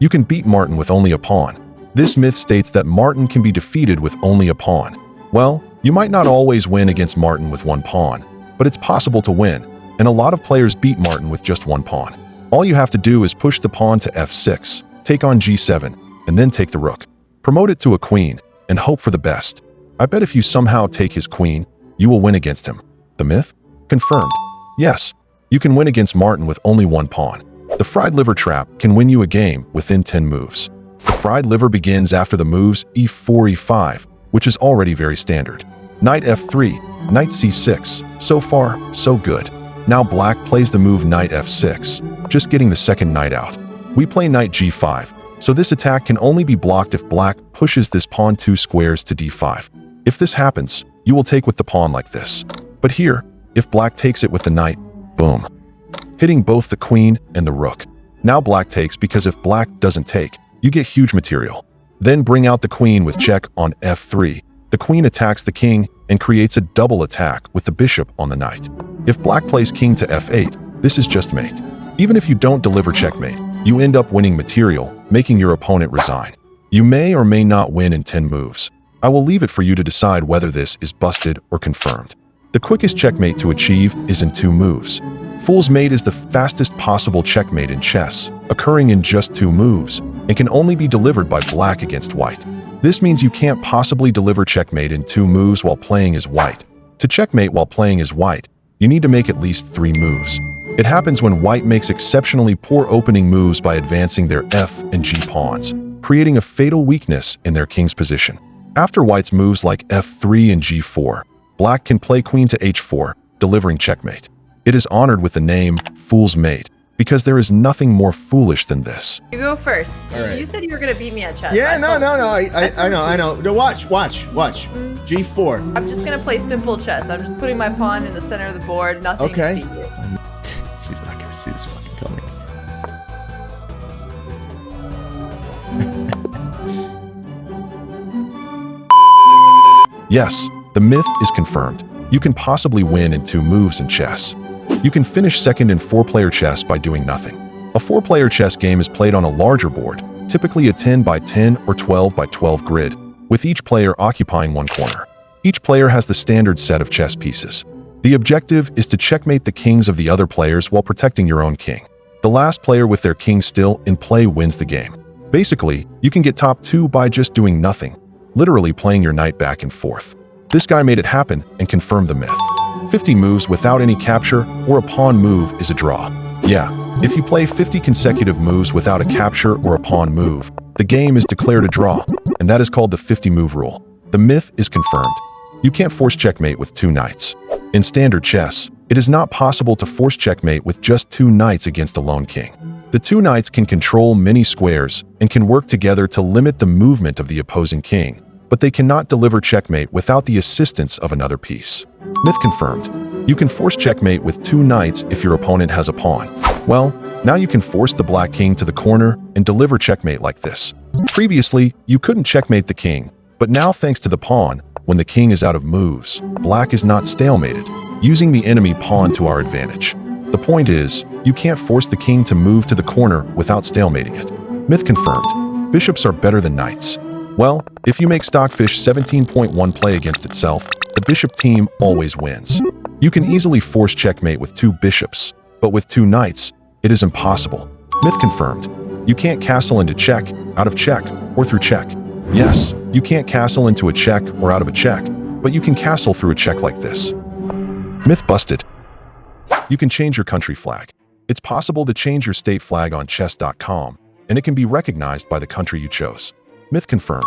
You can beat Martin with only a pawn. This myth states that Martin can be defeated with only a pawn. Well, you might not always win against Martin with one pawn, but it's possible to win, and a lot of players beat Martin with just one pawn. All you have to do is push the pawn to f6, take on g7, and then take the rook. Promote it to a queen, and hope for the best. I bet if you somehow take his queen, you will win against him. The myth? Confirmed. Yes, you can win against Martin with only one pawn. The fried liver trap can win you a game within 10 moves. The fried liver begins after the moves e4, e5, which is already very standard. Knight f3, knight c6, so far, so good. Now black plays the move knight f6, just getting the second knight out. We play knight g5, so this attack can only be blocked if black pushes this pawn 2 squares to d5. If this happens, you will take with the pawn like this. But here, if black takes it with the knight, boom, hitting both the queen and the rook. Now black takes because if black doesn't take, you get huge material. Then bring out the queen with check on f3. The queen attacks the king and creates a double attack with the bishop on the knight. If black plays king to f8, this is just mate. Even if you don't deliver checkmate, you end up winning material, making your opponent resign. You may or may not win in 10 moves. I will leave it for you to decide whether this is busted or confirmed. The quickest checkmate to achieve is in 2 moves. Fool's mate is the fastest possible checkmate in chess, occurring in just 2 moves, and can only be delivered by black against white. This means you can't possibly deliver checkmate in 2 moves while playing as white. To checkmate while playing as white, you need to make at least 3 moves. It happens when white makes exceptionally poor opening moves by advancing their f and g pawns, creating a fatal weakness in their king's position. After white's moves like f3 and g4, black can play queen to h4, delivering checkmate. It is honored with the name Fool's Mate, because there is nothing more foolish than this. You go first. Right. You said you were going to beat me at chess. Yeah, no. I know. No, watch. G4. I'm just going to play simple chess. I'm just putting my pawn in the center of the board. Nothing Okay. secret. She's not gonna see this fucking coming. Yes, the myth is confirmed. You can possibly win in 2 moves in chess. You can finish second in 4-player chess by doing nothing. A 4-player chess game is played on a larger board, typically a 10 by 10 or 12 by 12 grid, with each player occupying one corner. Each player has the standard set of chess pieces. The objective is to checkmate the kings of the other players while protecting your own king. The last player with their king still in play wins the game. Basically, you can get top 2 by just doing nothing, literally playing your knight back and forth. This guy made it happen and confirmed the myth. 50 moves without any capture or a pawn move is a draw. Yeah, if you play 50 consecutive moves without a capture or a pawn move, the game is declared a draw, and that is called the 50-move rule. The myth is confirmed. You can't force checkmate with 2 knights. In standard chess, it is not possible to force checkmate with just 2 knights against a lone king. The 2 knights can control many squares and can work together to limit the movement of the opposing king, but they cannot deliver checkmate without the assistance of another piece. Myth confirmed. You can force checkmate with 2 knights if your opponent has a pawn. Well, now you can force the black king to the corner and deliver checkmate like this. Previously, you couldn't checkmate the king, but now thanks to the pawn, when the king is out of moves, black is not stalemated, using the enemy pawn to our advantage. The point is, you can't force the king to move to the corner without stalemating it. Myth confirmed. Bishops are better than knights. Well, if you make Stockfish 17.1 play against itself, the bishop team always wins. You can easily force checkmate with 2 bishops, but with 2 knights, it is impossible. Myth confirmed. You can't castle into check, out of check, or through check. Yes, you can't castle into a check or out of a check, but you can castle through a check like this. Myth busted. You can change your country flag. It's possible to change your state flag on chess.com, and it can be recognized by the country you chose. Myth confirmed.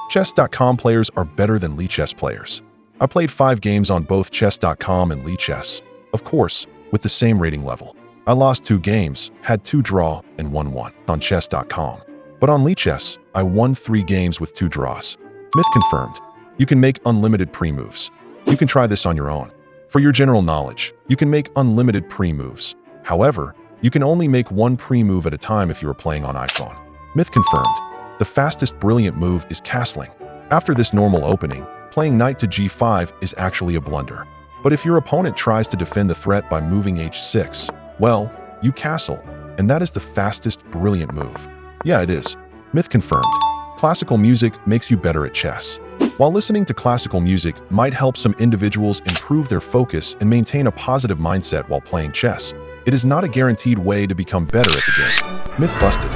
Chess.com players are better than Lichess players. I played 5 games on both chess.com and Lichess, of course, with the same rating level. I lost 2 games, had 2 draw, and won 1 on chess.com. But on Lichess, I won 3 games with 2 draws. Myth confirmed. You can make unlimited pre-moves. You can try this on your own. For your general knowledge, you can make unlimited pre-moves. However, you can only make 1 pre-move at a time if you are playing on iPhone. Myth confirmed. The fastest brilliant move is castling. After this normal opening, playing knight to g5 is actually a blunder. But if your opponent tries to defend the threat by moving h6, well, you castle, and that is the fastest brilliant move. Yeah, it is. Myth confirmed. Classical music makes you better at chess. While listening to classical music might help some individuals improve their focus and maintain a positive mindset while playing chess, it is not a guaranteed way to become better at the game. Myth busted.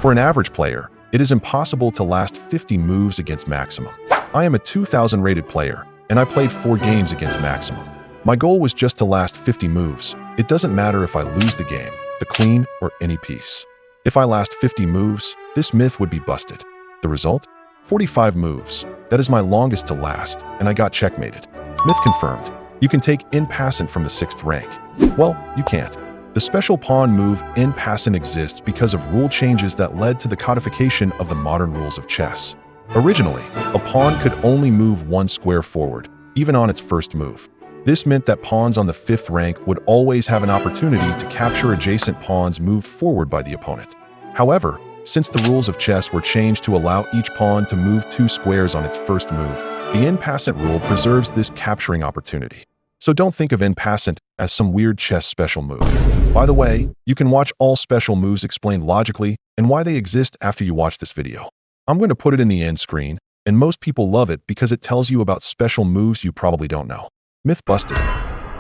For an average player, it is impossible to last 50 moves against maximum. I am a 2000 rated player, and I played 4 games against maximum. My goal was just to last 50 moves. It doesn't matter if I lose the game, the queen, or any piece. If I last 50 moves, this myth would be busted. The result? 45 moves. That is my longest to last, and I got checkmated. Myth confirmed. You can take in passant from the 6th rank. Well, you can't. The special pawn move in passant exists because of rule changes that led to the codification of the modern rules of chess. Originally, a pawn could only move 1 square forward, even on its first move. This meant that pawns on the 5th rank would always have an opportunity to capture adjacent pawns moved forward by the opponent. However, since the rules of chess were changed to allow each pawn to move 2 squares on its first move, the in passant rule preserves this capturing opportunity. So don't think of in passant as some weird chess special move. By the way, you can watch all special moves explained logically and why they exist after you watch this video. I'm going to put it in the end screen, and most people love it because it tells you about special moves you probably don't know. Myth busted.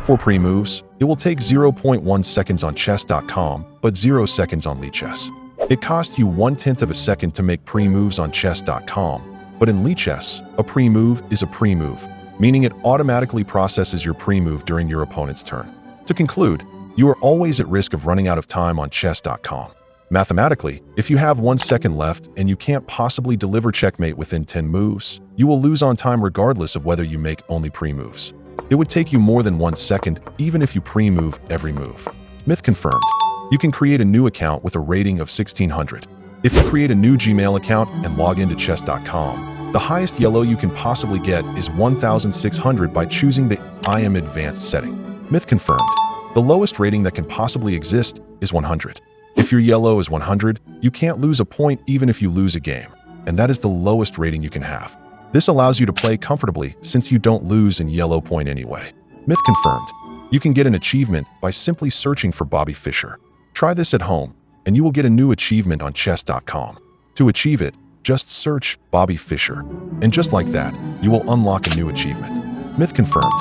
For pre-moves, it will take 0.1 seconds on chess.com, but 0 seconds on Lichess. It costs you 1/10 of a second to make pre-moves on chess.com, but in Lichess, a pre-move is a pre-move, meaning it automatically processes your pre-move during your opponent's turn. To conclude, you are always at risk of running out of time on chess.com. Mathematically, if you have 1 second left and you can't possibly deliver checkmate within 10 moves, you will lose on time regardless of whether you make only pre-moves. It would take you more than 1 second even if you pre-move every move. Myth confirmed. You can create a new account with a rating of 1600. If you create a new Gmail account and log into chess.com, the highest yellow you can possibly get is 1600 by choosing the I am advanced setting. Myth confirmed. The lowest rating that can possibly exist is 100. If your yellow is 100, you can't lose a point even if you lose a game, and that is the lowest rating you can have. This allows you to play comfortably since you don't lose in yellow point anyway. Myth confirmed. You can get an achievement by simply searching for Bobby Fischer. Try this at home, and you will get a new achievement on chess.com. To achieve it, just search Bobby Fischer, and just like that, you will unlock a new achievement. Myth confirmed.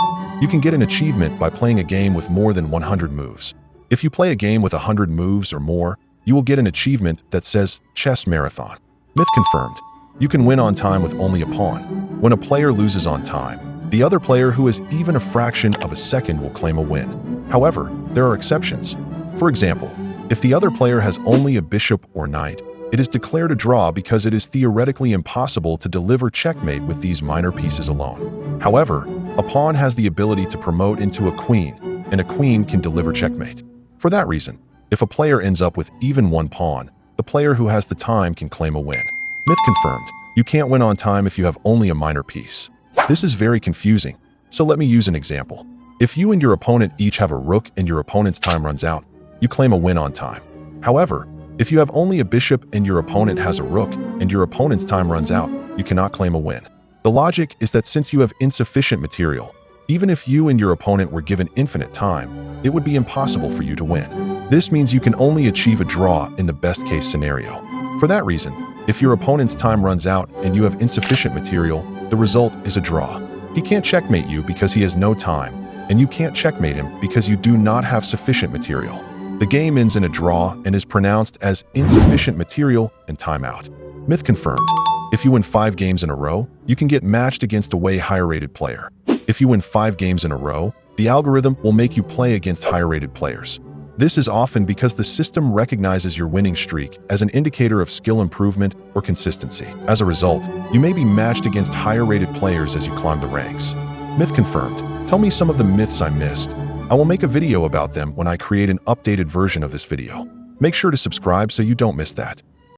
You can get an achievement by playing a game with more than 100 moves. If you play a game with 100 moves or more, you will get an achievement that says Chess Marathon. Myth confirmed. You can win on time with only a pawn. When a player loses on time, the other player who is even a fraction of a second will claim a win. However, there are exceptions. For example, if the other player has only a bishop or knight, it is declared a draw because it is theoretically impossible to deliver checkmate with these minor pieces alone. However, a pawn has the ability to promote into a queen, and a queen can deliver checkmate. For that reason, if a player ends up with even 1 pawn, the player who has the time can claim a win. Myth confirmed. You can't win on time if you have only a minor piece. This is very confusing, so let me use an example. If you and your opponent each have a rook and your opponent's time runs out, you claim a win on time. However, if you have only a bishop and your opponent has a rook and your opponent's time runs out, you cannot claim a win. The logic is that since you have insufficient material, even if you and your opponent were given infinite time, it would be impossible for you to win. This means you can only achieve a draw in the best-case scenario. For that reason, if your opponent's time runs out and you have insufficient material, the result is a draw. He can't checkmate you because he has no time, and you can't checkmate him because you do not have sufficient material. The game ends in a draw and is pronounced as insufficient material and timeout. Myth confirmed. If you win 5 games in a row, you can get matched against a way higher-rated player. If you win 5 games in a row, the algorithm will make you play against higher-rated players. This is often because the system recognizes your winning streak as an indicator of skill improvement or consistency. As a result, you may be matched against higher-rated players as you climb the ranks. Myth confirmed. Tell me some of the myths I missed. I will make a video about them when I create an updated version of this video. Make sure to subscribe so you don't miss that.